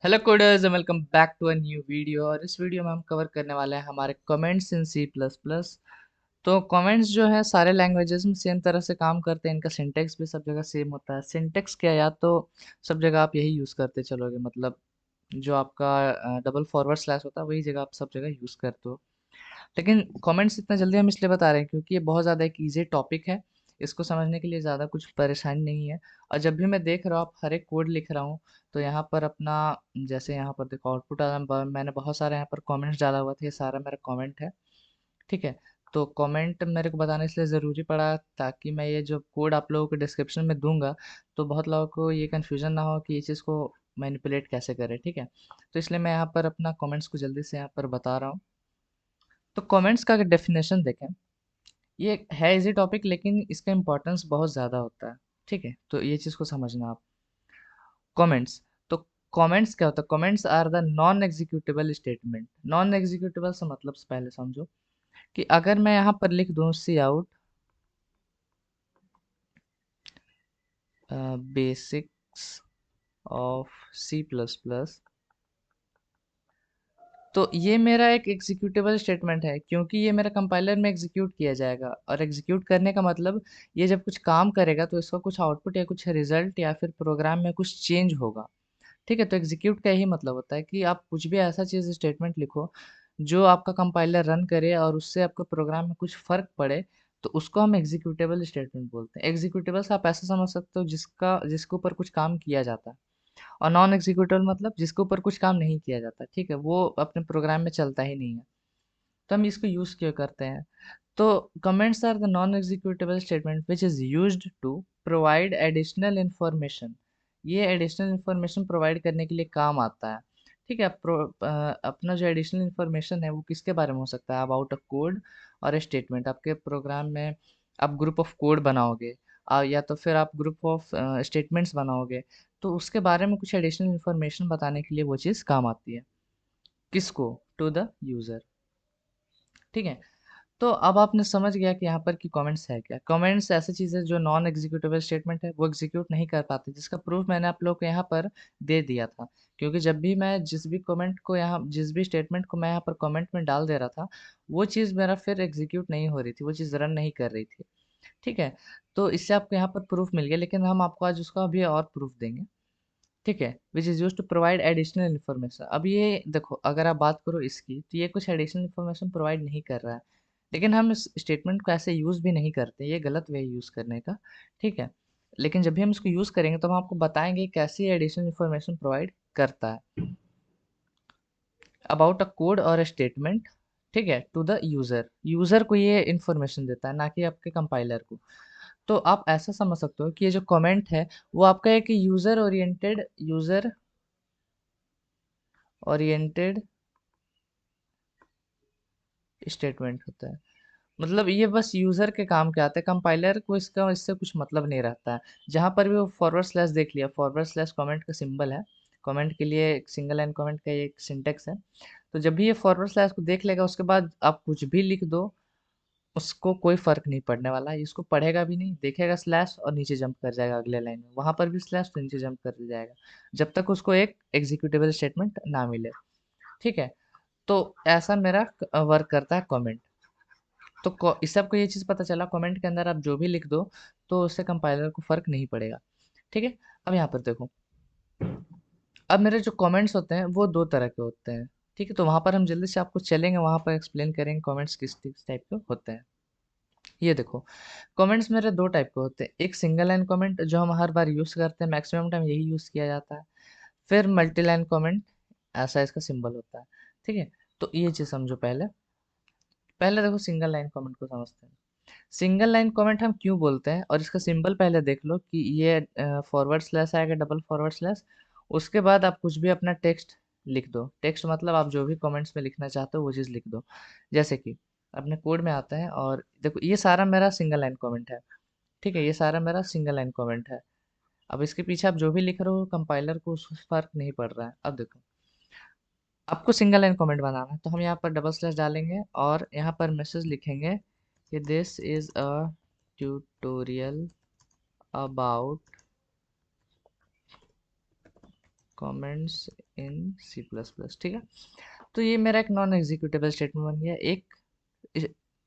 Hello coders, welcome back to a new video. और इस video में हम कवर करने वाले हैं हमारे comments in C plus plus. तो कमेंट्स जो है सारे लैंग्वेजेस में सेम तरह से काम करते हैं। इनका सिंटेक्स भी सब जगह सेम होता है। सिंटेक्स क्या, या तो सब जगह आप यही यूज़ करते चलोगे, मतलब जो आपका डबल फॉरवर्ड स्लैश होता है वही जगह आप सब जगह यूज़ करते हो। लेकिन कमेंट्स इतना जल्दी हम इसलिए बता रहे हैं क्योंकि ये बहुत ज़्यादा एक ईजी टॉपिक है। इसको समझने के लिए ज़्यादा कुछ परेशानी नहीं है। और जब भी मैं देख रहा हूँ आप हर एक कोड लिख रहा हूँ, तो यहाँ पर अपना, जैसे यहाँ पर देखो आउटपुट मैंने बहुत सारे यहाँ पर कमेंट्स डाला हुआ था। ये सारा मेरा कमेंट है, ठीक है। तो कमेंट मेरे को बताना इसलिए ज़रूरी पड़ा ताकि मैं ये जो कोड आप लोगों को डिस्क्रिप्शन में दूंगा, तो बहुत लोगों को ये कन्फ्यूज़न ना हो कि ये चीज़ को मैनिपुलेट कैसे करें, ठीक है। तो इसलिए मैं यहाँ पर अपना कमेंट्स को जल्दी से यहाँ पर बता रहा हूँ। तो कमेंट्स का अगर डेफिनेशन देखें, ये है इजी टॉपिक लेकिन इसका इम्पोर्टेंस बहुत ज़्यादा होता है, ठीक है। तो ये चीज़ को समझना आप। कमेंट्स, तो कमेंट्स क्या होता है? Comments are the non executable statement. Non executable से मतलब से पहले समझो कि अगर मैं यहाँ पर लिख दूँ cout basics of C plus plus, तो ये मेरा एक एग्जीक्यूटेबल स्टेटमेंट है क्योंकि ये मेरा कंपाइलर में एग्जीक्यूट किया जाएगा। और एग्जीक्यूट करने का मतलब ये जब कुछ काम करेगा तो इसका कुछ आउटपुट या कुछ रिजल्ट या फिर प्रोग्राम में कुछ चेंज होगा, ठीक है। तो एग्जीक्यूट का यही मतलब होता है कि आप कुछ भी ऐसा चीज़ स्टेटमेंट लिखो जो आपका कंपाइलर रन करे और उससे आपके प्रोग्राम में कुछ फ़र्क पड़े, तो उसको हम एग्जीक्यूटेबल स्टेटमेंट बोलते हैं। एग्जीक्यूटेबल से आप ऐसा समझ सकते हो जिसके ऊपर कुछ काम किया जाता है। और नॉन एग्जीक्यूटेबल मतलब जिसके ऊपर कुछ काम नहीं किया जाता, ठीक है, वो अपने प्रोग्राम में चलता ही नहीं है। तो हम इसको यूज़ क्यों करते हैं? तो comments are the non executable statement which is used to provide additional information. ये एडिशनल इंफॉर्मेशन प्रोवाइड करने के लिए काम आता है, ठीक है। अपना जो एडिशनल इंफॉर्मेशन है वो किसके बारे में हो सकता है? अबाउट अ कोड और स्टेटमेंट। आपके प्रोग्राम में आप ग्रुप ऑफ कोड बनाओगे, या तो फिर आप ग्रुप ऑफ स्टेटमेंट्स बनाओगे, तो उसके बारे में कुछ एडिशनल इंफॉर्मेशन बताने के लिए वो चीज़ काम आती है। किसको? टू द यूज़र, ठीक है। तो अब आपने समझ गया कि यहाँ पर कि कमेंट्स है क्या। कमेंट्स ऐसी चीज़ है जो नॉन एग्जीक्यूटेबल स्टेटमेंट है, वो एग्जीक्यूट नहीं कर पाते, जिसका प्रूफ मैंने आप लोगों को यहाँ पर दे दिया था। क्योंकि जब भी मैं जिस भी स्टेटमेंट को मैं यहाँ पर कमेंट में डाल दे रहा था, वो चीज़ मेरा फिर एग्जीक्यूट नहीं हो रही थी, वो चीज़ रन नहीं कर रही थी, ठीक है। तो इससे आपको यहाँ पर प्रूफ मिल गया, लेकिन हम आपको आज उसका अभी और प्रूफ देंगे, ठीक है। Which is use to provide additional information. अब ये देखो, अगर आप बात करो इसकी, तो ये कुछ एडिशनल इन्फॉर्मेशन प्रोवाइड नहीं कर रहा है, लेकिन हम इस स्टेटमेंट को ऐसे यूज़ भी नहीं करते। ये गलत वे है यूज़ करने का, ठीक है। लेकिन जब भी हम इसको यूज़ करेंगे तो हम आपको बताएंगे कैसी एडिशनल इन्फॉर्मेशन प्रोवाइड करता है। अबाउट अ कोड और स्टेटमेंट, ठीक है, टू द यूज़र। यूज़र को ये इन्फॉर्मेशन देता है, ना कि आपके कंपाइलर को। तो आप ऐसा समझ सकते हो कि ये जो कमेंट है वो आपका एक यूज़र ओरिएंटेड स्टेटमेंट होता है। मतलब ये बस यूज़र के काम के आते हैं, कंपाइलर को इससे कुछ मतलब नहीं रहता है। जहाँ पर भी वो फॉरवर्ड स्लैश देख लिया, फॉरवर्ड स्लैश कमेंट का सिंबल है। कमेंट के लिए एक सिंगल लाइन कमेंट का ये एक सिंटेक्स है। तो जब भी ये फॉरवर्ड स्लैश को देख लेगा, उसके बाद आप कुछ भी लिख दो, उसको कोई फ़र्क नहीं पड़ने वाला है। इसको पढ़ेगा भी नहीं, देखेगा स्लैश और नीचे जंप कर जाएगा अगले लाइन में। वहाँ पर भी स्लैश तो नीचे जंप कर जाएगा, जब तक उसको एक एग्जीक्यूटेबल स्टेटमेंट ना मिले, ठीक है। तो ऐसा मेरा वर्क करता है कमेंट। तो इससे आपको ये चीज़ पता चला, कमेंट के अंदर आप जो भी लिख दो तो उससे कंपाइलर को फ़र्क नहीं पड़ेगा, ठीक है। अब यहाँ पर देखो, अब मेरे जो कमेंट्स होते हैं वो दो तरह के होते हैं, ठीक है। तो वहाँ पर हम जल्दी से आपको चलेंगे, वहाँ पर एक्सप्लेन करेंगे कमेंट्स किस किस टाइप के होते हैं। ये देखो, कमेंट्स मेरे दो टाइप के होते हैं। एक सिंगल लाइन कमेंट जो हम हर बार यूज़ करते हैं, मैक्सिमम टाइम यही यूज़ किया जाता है। फिर मल्टी लाइन कमेंट, ऐसा इसका सिंबल होता है, ठीक है। तो ये चीज़ समझो। पहले पहले देखो सिंगल लाइन कमेंट को समझते हैं। सिंगल लाइन कमेंट हम क्यों बोलते हैं, और इसका सिंबल पहले देख लो कि ये फॉरवर्ड स्लैश आएगा, डबल फॉरवर्ड स्लैश। उसके बाद आप कुछ भी अपना टेक्स्ट लिख दो। टेक्स्ट मतलब आप जो भी कमेंट्स में लिखना चाहते हो वो चीज़ लिख दो। जैसे कि अपने कोड में आता है, और देखो ये सारा मेरा सिंगल लाइन कमेंट है, ठीक है। ये सारा मेरा सिंगल लाइन कमेंट है। अब इसके पीछे आप जो भी लिख रहे हो कंपाइलर को उससे फ़र्क नहीं पड़ रहा है। अब देखो, आपको सिंगल लाइन कमेंट बनाना है, तो हम यहाँ पर डबल स्लैश डालेंगे और यहाँ पर मैसेज लिखेंगे कि this is a tutorial about comments in C plus plus, ठीक है। तो ये मेरा एक नॉन एग्जीक्यूटेबल स्टेटमेंट बन गया, एक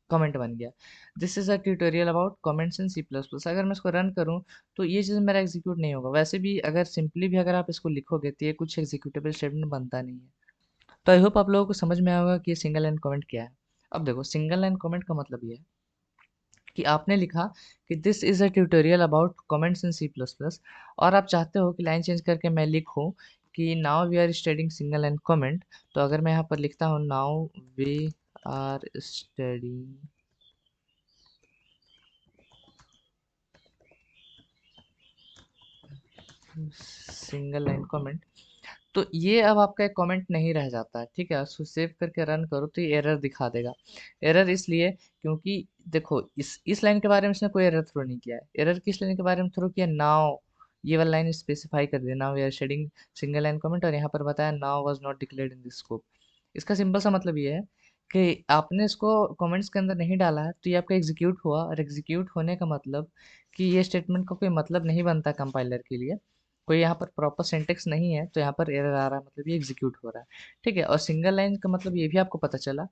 कमेंट बन गया। This is a tutorial about comments in C plus plus. अगर मैं इसको रन करूँ तो ये चीज़ मेरा एग्जीक्यूट नहीं होगा। वैसे भी अगर सिंपली भी अगर आप इसको लिखोगे तो ये कुछ एग्जीक्यूटेबल स्टेटमेंट बनता नहीं है। तो आई होप आप लोगों को समझ में आया होगा कि ये सिंगल लाइन कमेंट क्या है। अब देखो, सिंगल लाइन कमेंट का मतलब ये है कि आपने लिखा कि this is a tutorial about comments in C plus plus, और आप चाहते हो कि लाइन चेंज करके मैं लिखूं कि now we are studying single line comment. तो अगर मैं यहाँ पर लिखता हूँ now we are studying single line comment, तो ये अब आपका एक कमेंट नहीं रह जाता है, ठीक है। उसको सेव करके रन करो तो ये एरर दिखा देगा। एरर इसलिए क्योंकि देखो, इस लाइन के बारे में इसने कोई एरर थ्रो नहीं किया है। एरर किस लाइन के बारे में थ्रो किया? नाउ, ये वाला लाइन स्पेसिफाई कर दिया, now we are studying single line comment, और यहाँ पर बताया now was not declared in this scope. इसका सिंपल सा मतलब ये है कि आपने इसको कमेंट्स के अंदर नहीं डाला है, तो ये आपका एग्जीक्यूट हुआ, और एग्जीक्यूट होने का मतलब कि ये स्टेटमेंट का कोई मतलब नहीं बनता कंपाइलर के लिए, कोई यहाँ पर प्रॉपर सिंटेक्स नहीं है, तो यहाँ पर एरर आ रहा है, मतलब ये एग्जीक्यूट हो रहा है, ठीक है। और सिंगल लाइन का मतलब ये भी आपको पता चला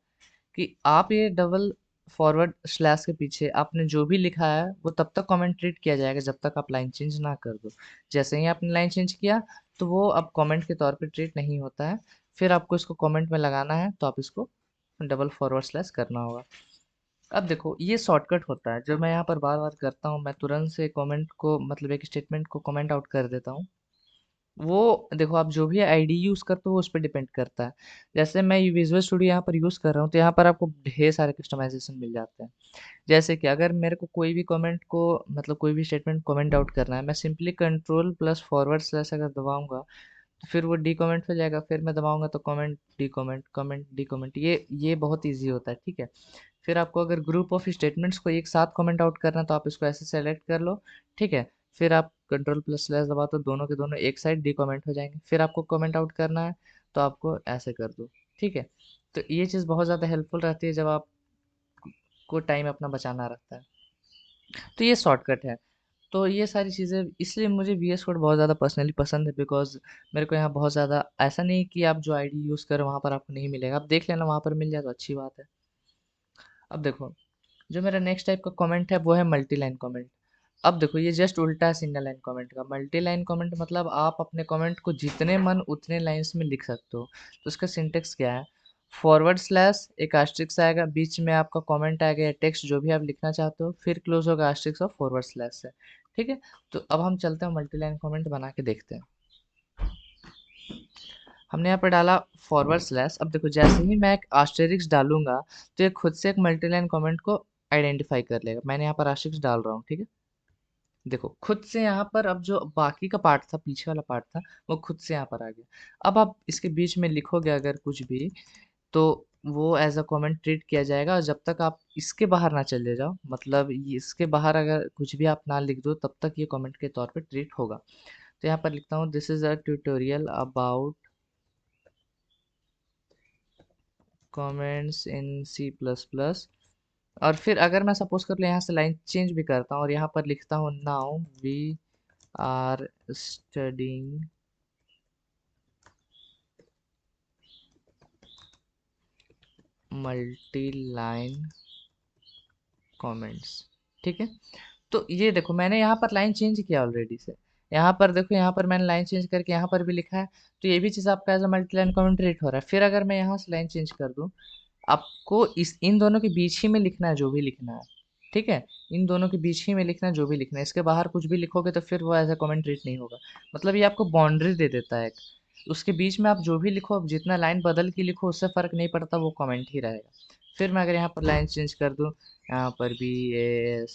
कि आप ये डबल फॉरवर्ड स्लैश के पीछे आपने जो भी लिखा है वो तब तक कमेंट ट्रीट किया जाएगा जब तक आप लाइन चेंज ना कर दो। जैसे ही आपने लाइन चेंज किया तो वो अब कमेंट के तौर पे ट्रीट नहीं होता है। फिर आपको इसको कमेंट में लगाना है तो आप इसको डबल फॉरवर्ड स्लैश करना होगा। अब देखो, ये शॉर्टकट होता है। जब मैं यहाँ पर बार बार करता हूँ, मैं तुरंत से कमेंट को, मतलब एक स्टेटमेंट को कमेंट आउट कर देता हूँ। वो देखो, आप जो भी आईडी यूज़ करते हो वो उस पे डिपेंड करता है। जैसे मैं विजुअल स्टूडियो यहाँ पर यूज़ कर रहा हूँ तो यहाँ पर आपको ढेर सारे कस्टमाइजेशन मिल जाते हैं। जैसे कि अगर मेरे को कोई भी कमेंट को, मतलब कोई भी स्टेटमेंट कमेंट आउट करना है, मैं simply control plus forward slash अगर दबाऊंगा तो फिर वो डी कमेंट हो जाएगा। फिर मैं दबाऊंगा तो comment D comment, comment D comment, ये बहुत ईजी होता है, ठीक है। फिर आपको अगर ग्रुप ऑफ स्टेटमेंट्स को एक साथ कमेंट आउट करना है तो आप इसको ऐसे सेलेक्ट कर लो, ठीक है। फिर आप कंट्रोल प्लस स्लैश दबाओ तो दोनों के दोनों एक साइड डी कमेंट हो जाएंगे। फिर आपको कमेंट आउट करना है तो आपको ऐसे कर दो, ठीक है। तो ये चीज़ बहुत ज़्यादा हेल्पफुल रहती है जब आप को टाइम अपना बचाना रहता है। तो ये शॉर्टकट है। तो ये सारी चीज़ें इसलिए मुझे वीएस कोड बहुत ज़्यादा पर्सनली पसंद है, बिकॉज मेरे को यहाँ बहुत ज़्यादा ऐसा नहीं कि आप जो आईडी यूज़ करो वहाँ पर आपको नहीं मिलेगा, आप देख लेना वहाँ पर मिल जाए तो अच्छी बात है। अब देखो, जो मेरा नेक्स्ट टाइप का कमेंट है वो है मल्टी लाइन कमेंट। अब देखो, ये जस्ट उल्टा है सिंगल लाइन कमेंट का। मल्टी लाइन कमेंट मतलब आप अपने कमेंट को जितने मन उतने लाइंस में लिख सकते हो। तो उसका सिंटेक्स क्या है? फॉरवर्ड स्लैश, एक आस्ट्रिक्स आएगा, बीच में आपका कमेंट आएगा या टेक्स्ट जो भी आप लिखना चाहते हो, फिर क्लोज होगा आस्ट्रिक्स और फॉरवर्ड स्लैश से, ठीक है। तो अब हम चलते हैं मल्टी लाइन कमेंट बना के देखते हैं। हमने यहाँ पर डाला फॉरवर्ड स्लैश। अब देखो, जैसे ही मैं एक आस्टेरिक्स डालूंगा तो ये खुद से एक मल्टी लाइन कमेंट को आइडेंटिफाई कर लेगा। मैंने यहाँ पर आस्टेरिक्स डाल रहा हूँ, ठीक है। देखो, खुद से यहाँ पर अब जो बाकी का पार्ट था, पीछे वाला पार्ट था, वो खुद से यहाँ पर आ गया। अब आप इसके बीच में लिखोगे अगर कुछ भी तो वो एज अ कमेंट ट्रीट किया जाएगा, और जब तक आप इसके बाहर ना चले जाओ, मतलब इसके बाहर अगर कुछ भी आप ना लिख दो तब तक ये कमेंट के तौर पे ट्रीट होगा। तो यहाँ पर लिखता हूँ this is a tutorial about comments in C plus plus. और फिर अगर मैं सपोज कर लो यहाँ से लाइन चेंज भी करता हूँ और यहाँ पर लिखता हूँ now we are studying multi line comments, ठीक है। तो ये देखो, मैंने यहाँ पर लाइन चेंज किया ऑलरेडी से। यहाँ पर देखो, यहाँ पर मैंने लाइन चेंज करके यहाँ पर भी लिखा है। तो ये भी चीज़ आपका as a multi line comment rate हो रहा है। फिर अगर मैं यहाँ से लाइन चेंज कर दूँ, आपको इस इन दोनों के बीच ही में लिखना है जो भी लिखना है, ठीक है। इन दोनों के बीच ही में लिखना है जो भी लिखना है। इसके बाहर कुछ भी लिखोगे तो फिर वो एज अ कमेंट रेट नहीं होगा। मतलब ये आपको बाउंड्री दे देता है एक। उसके बीच में आप जो भी लिखो, अब जितना लाइन बदल के लिखो उससे फ़र्क नहीं पड़ता, वो कमेंट ही रहेगा। फिर मैं अगर यहाँ पर लाइन चेंज कर दूँ, यहाँ पर BASICOT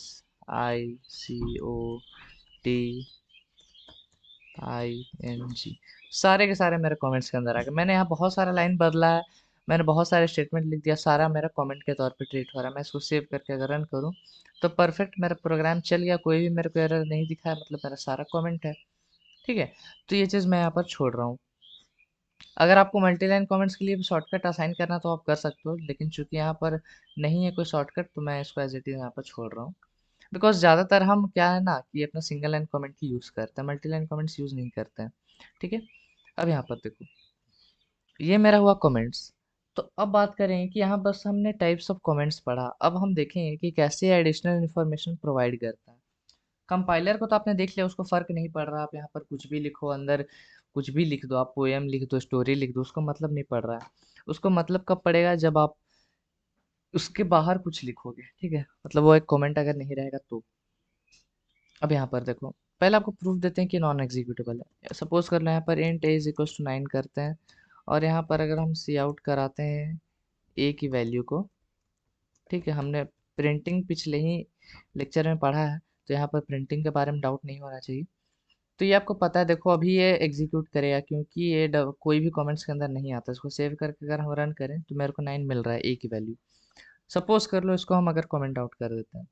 ING, सारे के सारे मेरे कमेंट्स के अंदर आ गए। मैंने यहाँ बहुत सारा लाइन बदला है, मैंने बहुत सारे स्टेटमेंट लिख दिया, सारा मेरा कमेंट के तौर पे ट्रीट हो रहा है। मैं इसको सेव करके अगर रन करूँ तो परफेक्ट मेरा प्रोग्राम चल गया, कोई भी मेरे को एरर नहीं दिखा है, मतलब मेरा सारा कमेंट है, ठीक है। तो ये चीज़ मैं यहाँ पर छोड़ रहा हूँ। अगर आपको मल्टी लाइन कमेंट्स के लिए भी शॉर्टकट असाइन करना तो आप कर सकते हो, लेकिन चूंकि यहाँ पर नहीं है कोई शॉर्टकट तो मैं इसको एज इट इज़ यहाँ पर छोड़ रहा हूँ। बिकॉज ज़्यादातर हम क्या है ना कि अपना सिंगल लाइन कमेंट ही यूज़ करते हैं, मल्टी लाइन कमेंट्स यूज़ नहीं करते हैं, ठीक है। अब यहाँ पर देखो, ये मेरा हुआ कमेंट्स। तो अब बात करें कि यहाँ बस हमने टाइप्स ऑफ कमेंट्स पढ़ा, अब हम देखेंगे कि कैसे एडिशनल इन्फॉर्मेशन प्रोवाइड करता है। कंपाइलर को तो आपने देख लिया, उसको फर्क नहीं पड़ रहा, आप यहाँ पर कुछ भी लिखो अंदर, कुछ भी लिख दो, आप पोएम लिख दो, स्टोरी लिख दो, उसको मतलब नहीं पड़ रहा है। उसको मतलब कब पड़ेगा, जब आप उसके बाहर कुछ लिखोगे, ठीक है, मतलब वो एक कमेंट अगर नहीं रहेगा तो। अब यहाँ पर देखो, पहले आपको प्रूफ देते हैं कि नॉन एग्जीक्यूटेबल है। सपोज कर लो यहाँ पर int a is equal to 9 करते हैं, और यहाँ पर अगर हम सी आउट कराते हैं ए की वैल्यू को, ठीक है, हमने प्रिंटिंग पिछले ही लेक्चर में पढ़ा है, तो यहाँ पर प्रिंटिंग के बारे में डाउट नहीं होना चाहिए। तो ये आपको पता है, देखो अभी ये एग्जीक्यूट करेगा क्योंकि ये कोई भी कमेंट्स के अंदर नहीं आता। इसको सेव करके अगर हम रन करें तो मेरे को 9 मिल रहा है ए की वैल्यू। सपोज कर लो इसको हम अगर कमेंट आउट कर देते हैं,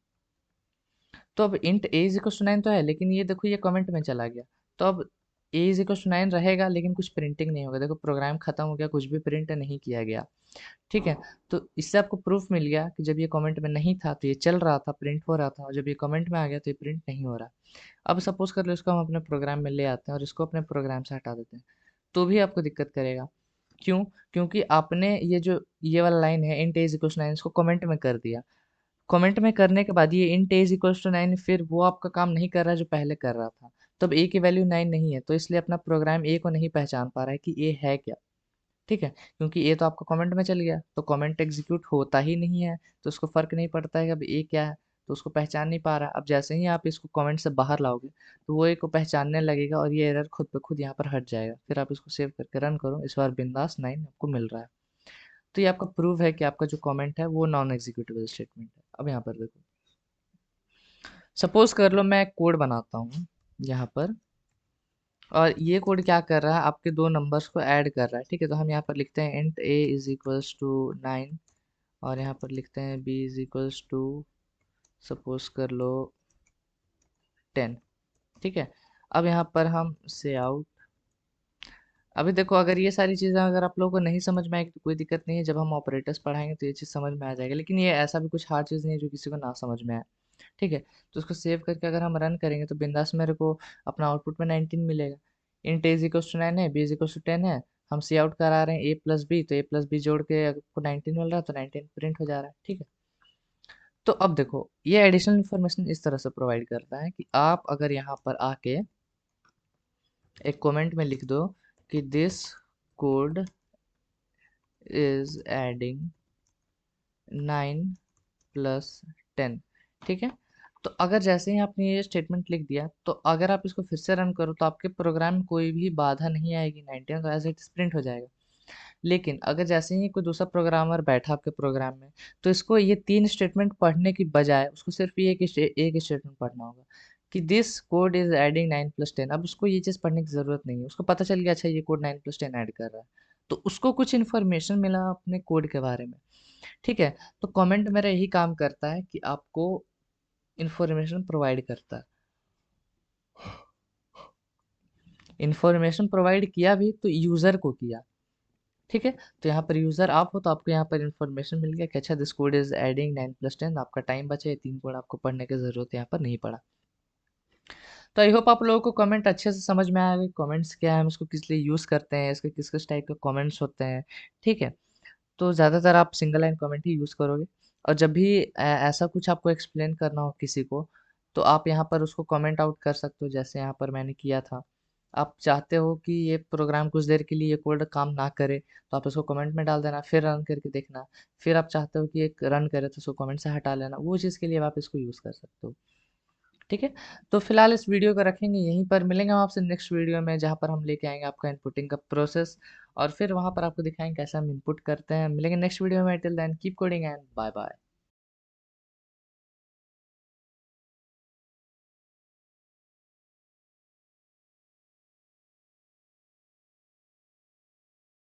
तो अब int a is equal to 9 तो है, लेकिन ये देखो ये कमेंट में चला गया। तो अब ए इज इक्वल टू 9 रहेगा, लेकिन कुछ प्रिंटिंग नहीं होगा। देखो प्रोग्राम खत्म हो गया, कुछ भी प्रिंट नहीं किया गया, ठीक है। तो इससे आपको प्रूफ मिल गया कि जब ये कमेंट में नहीं था तो ये चल रहा था, प्रिंट हो रहा था, और जब ये कमेंट में आ गया तो ये प्रिंट नहीं हो रहा। अब सपोज कर लो इसको हम अपने प्रोग्राम में ले आते हैं और इसको अपने प्रोग्राम से हटा देते हैं, तो भी आपको दिक्कत करेगा। क्यों? क्योंकि आपने ये जो ये वाला लाइन है इंट एज इक्वल टू 9, इसको कमेंट में कर दिया। कमेंट में करने के बाद ये इंट एज इक्वल टू 9 फिर वो आपका काम नहीं कर रहा है जो पहले कर रहा था। तब ए की वैल्यू 9 नहीं है, तो इसलिए अपना प्रोग्राम ए को नहीं पहचान पा रहा है कि ए है क्या, ठीक है। क्योंकि ये तो आपका कमेंट में चल गया, तो कमेंट एग्जीक्यूट होता ही नहीं है, तो उसको फर्क नहीं पड़ता है कि अब ये क्या है, तो उसको पहचान नहीं पा रहा। अब जैसे ही आप इसको कमेंट से बाहर लाओगे तो वो एक को पहचानने लगेगा और ये एरर खुद पे खुद यहाँ पर हट जाएगा। फिर आप इसको सेव करके रन करो, इस बार बिंदास 9 आपको मिल रहा है। तो ये आपका प्रूफ है कि आपका जो कमेंट है वो नॉन एग्जीक्यूटेबल स्टेटमेंट है। अब यहाँ पर देखो, सपोज कर लो मैं एक कोड बनाता हूँ यहाँ पर, और ये कोड क्या कर रहा है, आपके दो नंबर्स को ऐड कर रहा है, ठीक है। तो हम यहाँ पर लिखते हैं int a is equals to 9, और यहाँ पर लिखते हैं b is equals to suppose कर लो 10, ठीक है। अब यहाँ पर हम से आउट, अभी देखो अगर ये सारी चीज़ें अगर आप लोगों को नहीं समझ में आएगी तो कोई दिक्कत नहीं है, जब हम ऑपरेटर्स पढ़ाएंगे तो ये चीज़ समझ में आ जाएगी। लेकिन ये ऐसा भी कुछ हार्ड चीज़ नहीं है जो किसी को ना समझ में आए, ठीक है। तो उसको सेव करके अगर हम रन करेंगे तो बिंदास मेरे को अपना आउटपुट में 19 मिलेगा। Int a is equals to 9 है, बी इज इक्वल्स टू 10 है, हम सी आउट करा रहे हैं ए प्लस बी, तो ए प्लस बी जोड़ के आपको 19 मिल रहा है, तो 19 प्रिंट हो जा रहा है, ठीक है। तो अब देखो ये एडिशनल इन्फॉर्मेशन इस तरह से प्रोवाइड करता है कि आप अगर यहाँ पर आके एक कमेंट में लिख दो कि this code is adding 9 plus 10, ठीक है। तो अगर जैसे ही आपने ये स्टेटमेंट लिख दिया, तो अगर आप इसको फिर से रन करो तो आपके प्रोग्राम में कोई भी बाधा नहीं आएगी, 19 तो एज इट प्रिंट हो जाएगा। लेकिन अगर जैसे ही कोई दूसरा प्रोग्रामर बैठा आपके प्रोग्राम में, तो इसको ये 3 स्टेटमेंट पढ़ने की बजाय उसको सिर्फ ये एक स्टेटमेंट पढ़ना होगा कि दिस कोड इज एडिंग 9 + 10। अब उसको ये चीज़ पढ़ने की ज़रूरत नहीं है, उसको पता चल गया अच्छा ये कोड 9 + 10 ऐड कर रहा है, तो उसको कुछ इन्फॉर्मेशन मिला अपने कोड के बारे में, ठीक है। तो कमेंट मेरा यही काम करता है कि आपको इन्फॉर्मेशन प्रोवाइड करता है। इन्फॉर्मेशन प्रोवाइड किया भी तो यूज़र को किया, ठीक है। तो यहाँ पर यूज़र आप हो तो आपको यहाँ पर इन्फॉर्मेशन मिल गया कि अच्छा दिस कोड इज एडिंग 9 + 10, आपका टाइम बचे, ये 3 कोड आपको पढ़ने की ज़रूरत यहाँ पर नहीं पड़ा। तो आई होप आप लोगों को कमेंट अच्छे से समझ में आया, कमेंट्स क्या है, हम इसको किस लिए यूज़ करते हैं, इसके किस किस टाइप के कमेंट्स होते हैं, ठीक है। तो ज़्यादातर आप सिंगल लाइन कमेंट ही यूज़ करोगे, और जब भी ऐसा कुछ आपको एक्सप्लेन करना हो किसी को, तो आप यहाँ पर उसको कमेंट आउट कर सकते हो, जैसे यहाँ पर मैंने किया था। आप चाहते हो कि ये प्रोग्राम कुछ देर के लिए ये कोड काम ना करे, तो आप उसको कमेंट में डाल देना, फिर रन करके देखना। फिर आप चाहते हो कि एक रन करे तो उसको कमेंट से हटा लेना, वो चीज़ के लिए आप इसको यूज़ कर सकते हो, ठीक है। तो फिलहाल इस वीडियो को रखेंगे यहीं पर, मिलेंगे हम आपसे नेक्स्ट वीडियो में, जहाँ पर हम लेके आएंगे आपका इनपुटिंग का प्रोसेस, और फिर वहाँ पर आपको दिखाएंगे कैसे हम इनपुट करते हैं। मिलेंगे नेक्स्ट वीडियो में, till then keep coding and bye bye.